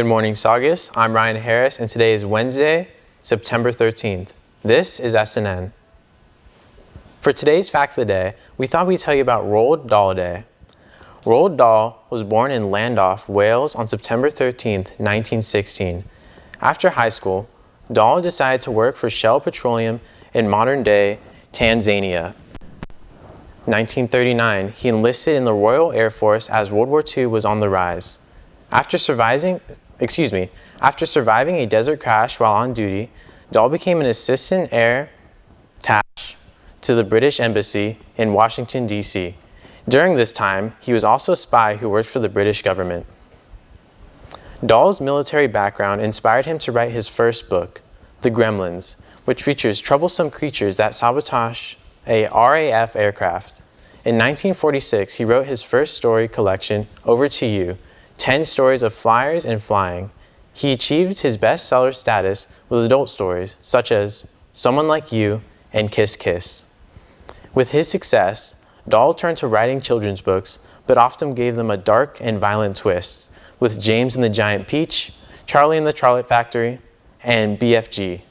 Good morning, Saugus. I'm Ryan Harris, and today is Wednesday, September 13th. This is SNN. For today's Fact of the Day, we thought we'd tell you about Roald Dahl Day. Roald Dahl was born in Llandaff, Wales on September 13th, 1916. After high school, Dahl decided to work for Shell Petroleum in modern-day Tanzania. 1939, he enlisted in the Royal Air Force as World War II was on the rise. After surviving a desert crash while on duty, Dahl became an assistant air attaché to the British Embassy in Washington, D.C. During this time, he was also a spy who worked for the British government. Dahl's military background inspired him to write his first book, The Gremlins, which features troublesome creatures that sabotage a RAF aircraft. In 1946, he wrote his first story collection, Over to You, 10 stories of flyers and flying. He achieved his bestseller status with adult stories such as Someone Like You and Kiss Kiss. With his success, Dahl turned to writing children's books, but often gave them a dark and violent twist, with James and the Giant Peach, Charlie and the Chocolate Factory, and BFG,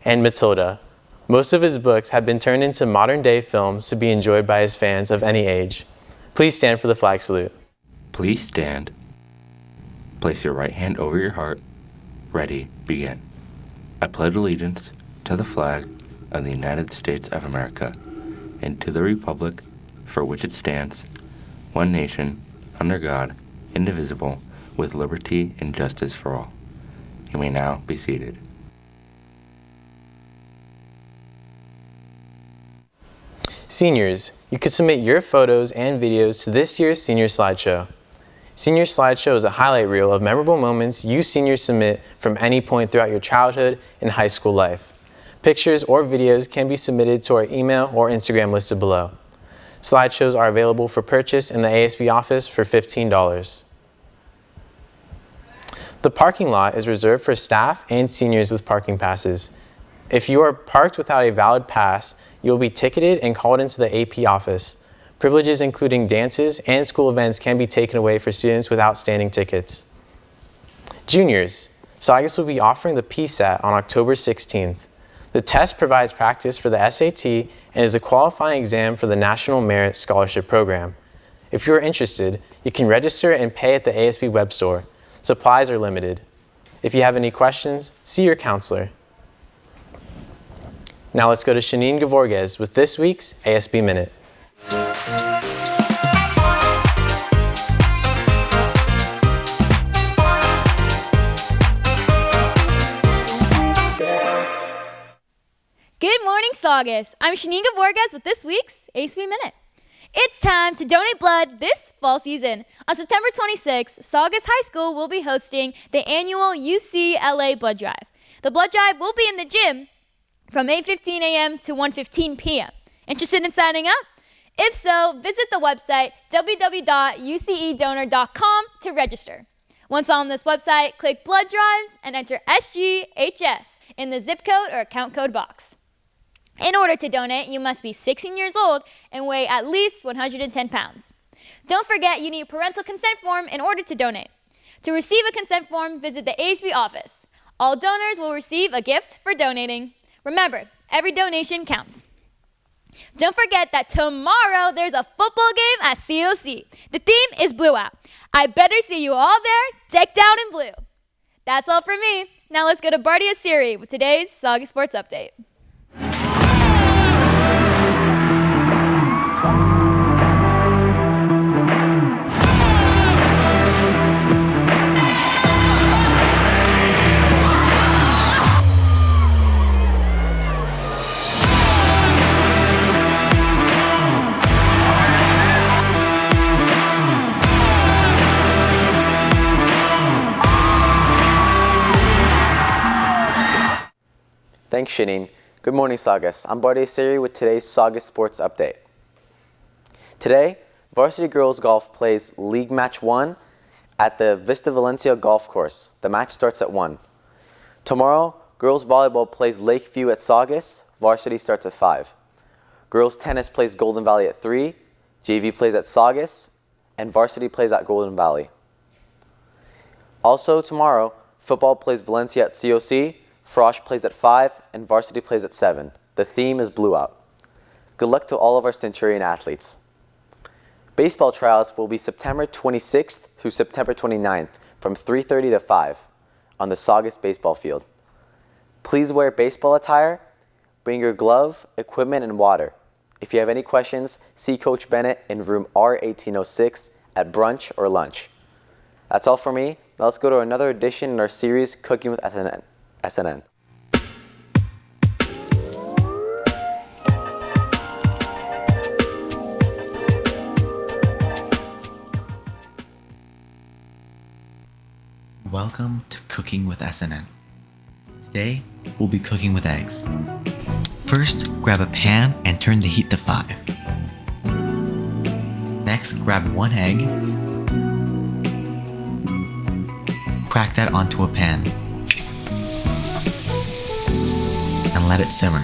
and Matilda. Most of his books have been turned into modern-day films to be enjoyed by his fans of any age. Please stand for the flag salute. Please stand. Place your right hand over your heart. Ready, begin. I pledge allegiance to the flag of the United States of America and to the republic for which it stands, one nation, under God, indivisible, with liberty and justice for all. You may now be seated. Seniors, you could submit your photos and videos to this year's Senior Slideshow. Senior Slideshow is a highlight reel of memorable moments you seniors submit from any point throughout your childhood and high school life. Pictures or videos can be submitted to our email or Instagram listed below. Slideshows are available for purchase in the ASB office for $15. The parking lot is reserved for staff and seniors with parking passes. If you are parked without a valid pass, you will be ticketed and called into the AP office. Privileges including dances and school events can be taken away for students with outstanding tickets. Juniors, Saugus will be offering the PSAT on October 16th. The test provides practice for the SAT and is a qualifying exam for the National Merit Scholarship Program. If you are interested, you can register and pay at the ASB web store. Supplies are limited. If you have any questions, see your counselor. Now let's go to Shanine Gavorges with this week's ASB Minute. Good morning, Saugus. I'm Shanine Gavorges with this week's ASB Minute. It's time to donate blood this fall season. On September 26th, Saugus High School will be hosting the annual UCLA Blood Drive. The blood drive will be in the gym from 8:15 a.m. to 1:15 p.m. Interested in signing up? If so, visit the website www.ucedonor.com to register. Once on this website, click Blood Drives and enter SGHS in the zip code or account code box. In order to donate, you must be 16 years old and weigh at least 110 pounds. Don't forget you need a parental consent form in order to donate. To receive a consent form, visit the ASB office. All donors will receive a gift for donating. Remember, every donation counts. Don't forget that tomorrow there's a football game at COC. The theme is Blue Out. I better see you all there, decked out in blue. That's all from me. Now let's go to Bardia Seiri with today's Saugus Sports Update. Thanks, Shanine. Good morning, Saugus. I'm Bardia Seiri with today's Saugus Sports Update. Today, Varsity Girls Golf plays League Match 1 at the Vista Valencia Golf Course. The match starts at 1. Tomorrow, Girls Volleyball plays Lakeview at Saugus. Varsity starts at 5. Girls Tennis plays Golden Valley at 3. JV plays at Saugus. And Varsity plays at Golden Valley. Also tomorrow, football plays Valencia at COC, Frosh plays at 5, and varsity plays at 7. The theme is Blue Out. Good luck to all of our Centurion athletes. Baseball tryouts will be September 26th through September 29th from 3:30 to 5 on the Saugus baseball field. Please wear baseball attire, bring your glove, equipment, and water. If you have any questions, see Coach Bennett in room R1806 at brunch or lunch. That's all for me. Now let's go to another edition in our series, Cooking with SNN. Welcome to Cooking with SNN. Today, we'll be cooking with eggs. First, grab a pan and turn the heat to 5. Next, grab 1 egg, crack that onto a pan, and let it simmer.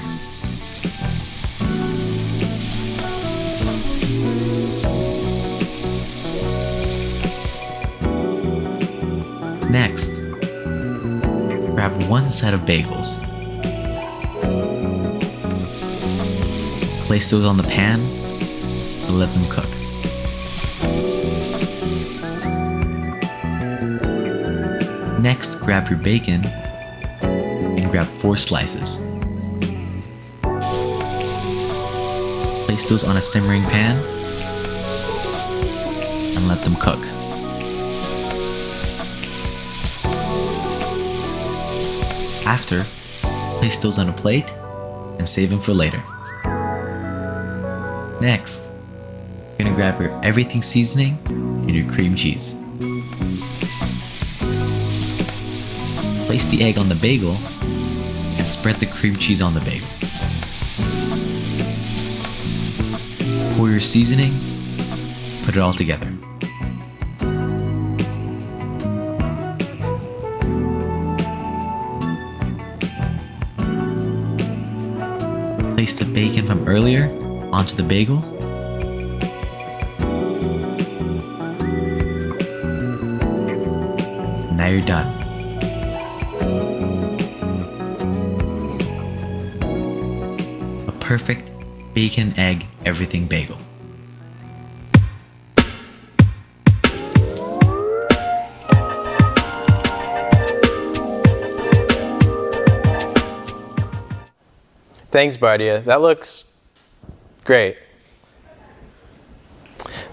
Next, grab 1 set of bagels. Place those on the pan and let them cook. Next, grab your bacon and grab 4 slices. Place those on a simmering pan and let them cook. After, place those on a plate and save them for later. Next, you're gonna grab your everything seasoning and your cream cheese. Place the egg on the bagel and spread the cream cheese on the bagel. Pour your seasoning, put it all together. Place the bacon from earlier onto the bagel. Now you're done. A perfect bacon, egg, everything bagel. Thanks, Bardia. That looks great.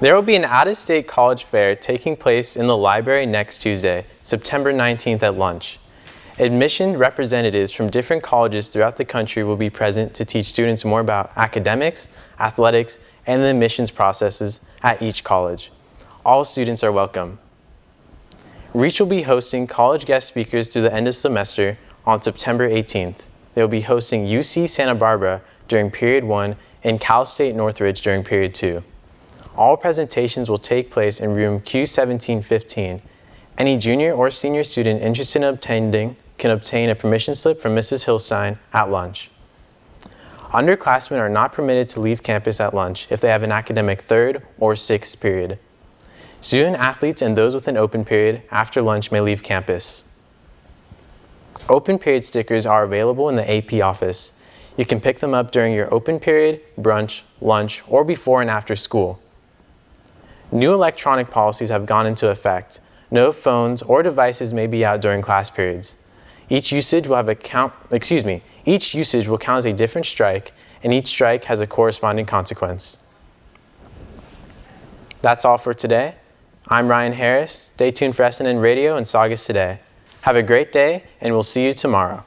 There will be an out-of-state college fair taking place in the library next Tuesday, September 19th at lunch. Admission representatives from different colleges throughout the country will be present to teach students more about academics, athletics, and the admissions processes at each college. All students are welcome. Reach will be hosting college guest speakers through the end of semester on September 18th. They will be hosting UC Santa Barbara during Period 1 and Cal State Northridge during Period 2. All presentations will take place in room Q1715. Any junior or senior student interested in attending can obtain a permission slip from Mrs. Hillstein at lunch. Underclassmen are not permitted to leave campus at lunch if they have an academic 3rd or 6th period. Student athletes and those with an open period after lunch may leave campus. Open period stickers are available in the AP office. You can pick them up during your open period, brunch, lunch, or before and after school. New electronic policies have gone into effect. No phones or devices may be out during class periods. Each usage will count as a different strike, and each strike has a corresponding consequence. That's all for today. I'm Ryan Harris. Stay tuned for SNN Radio and Saugus Today. Have a great day, and we'll see you tomorrow.